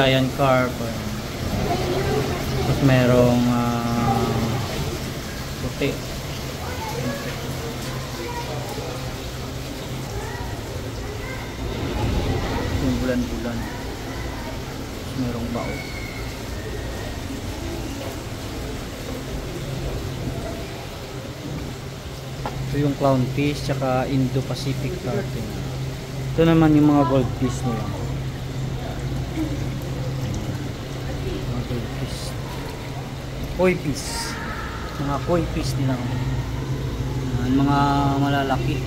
Giant carp. Tapos merong puti. Yung bulan-bulan. Tapos merong bao. Ito yung clownfish tsaka Indo-Pacific tarpon. Ito naman yung mga goldfish nila. Mga goldfish. Koi fish. Mga koi fish nila. Mga malalaki.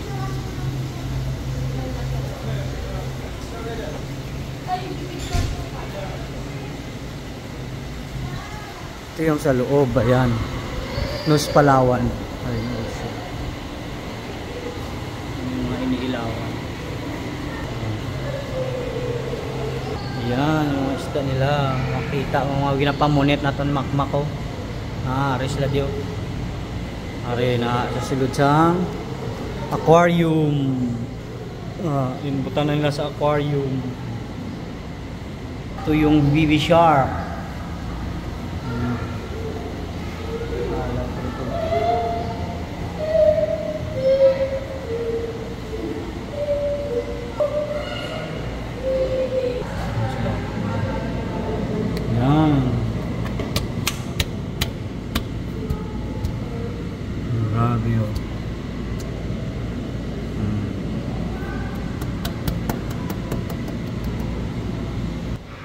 Ito yung sa loob. Ayan. Nus Palawan. Ayun. Iniilawan. Ayan, yung isda nila. Makita mo mga ginapamunit natin makmako. Ari sila diyo. Ari na sasilod sa aquarium. Inbutan na nila sa aquarium. Ito yung baby shark. Grabe yun.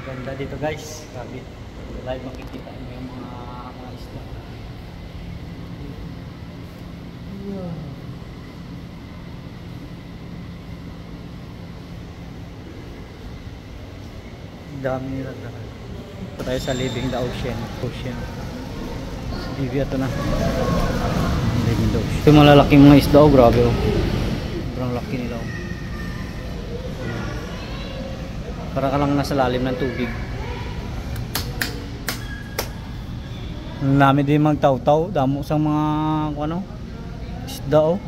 Ganda dito guys. Grabe. Live makikita mo yung mga isda. Dami nila talaga. Ito tayo sa Living the Ocean. Living ito na. Ito yung malalaking mga isda. Oh, grabe oh. Sobrang laki nila oh. Para ka lang nasa lalim ng tubig. Ang dami din magtaw-taw. Damo sa mga isda oh.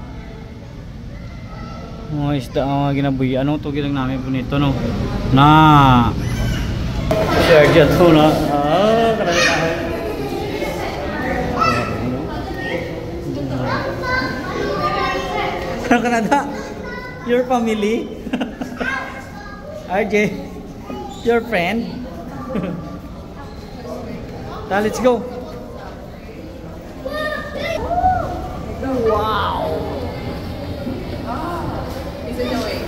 Mga isda ang mga ginabuhi. Ano ito ginang namin po nito no? Na Sergeant po na. Karami na Canada, your family, RJ, your friend. Let's go. Wow. Is it going?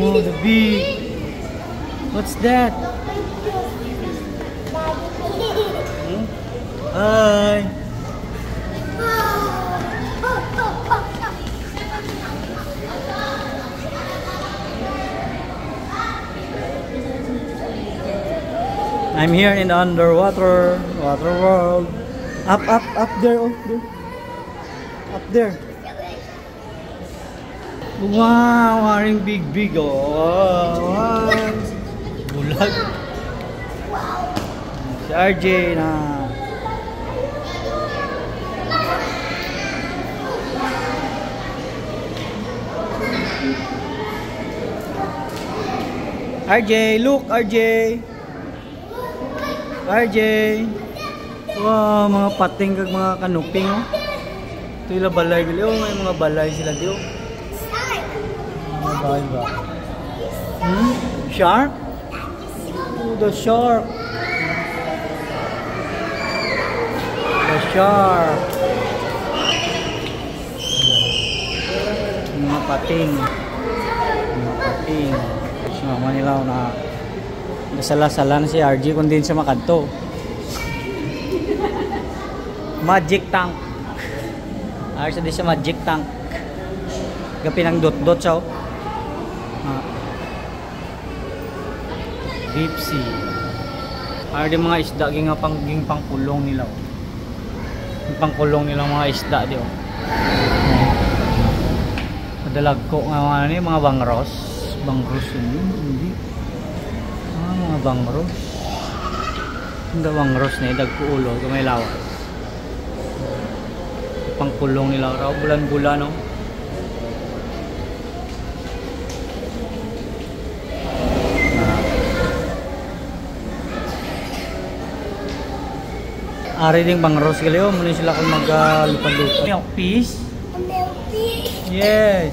Oh, the big. What's that? Hi. I'm here in the water world. Up there, oh, there. Up there. Wow, haring big oh. Wow. Bulag. Si RJ na. RJ, look RJ. RJ. Wow, mga pating kag mga kanuping oh. Ito yung balay gali oh, may mga balay sila diyo. Ba? Shark? Oh, the shark. The shark. Mga pating. Mga pating. Mama nila na nasala-sala na si RG kung din siya makadto. Magic tank. Ayos na din siya magic tank. Gapi ng dot-dot siya oh. Deep sea. Ay di mga isda ging pangkulong nila oh. Yung pangkulong nila mga isda di oh. Madalag ko nga ano ni mga bangros hindi. Mga Mga bangros. Ang bangros na dagpuulo, gamay lawa. Pangkulong nila raw bulan-bulan no. Ari ding bangros gali oh, muna sila kung mag-lupad-lupad. Milk peas? Milky. Yes.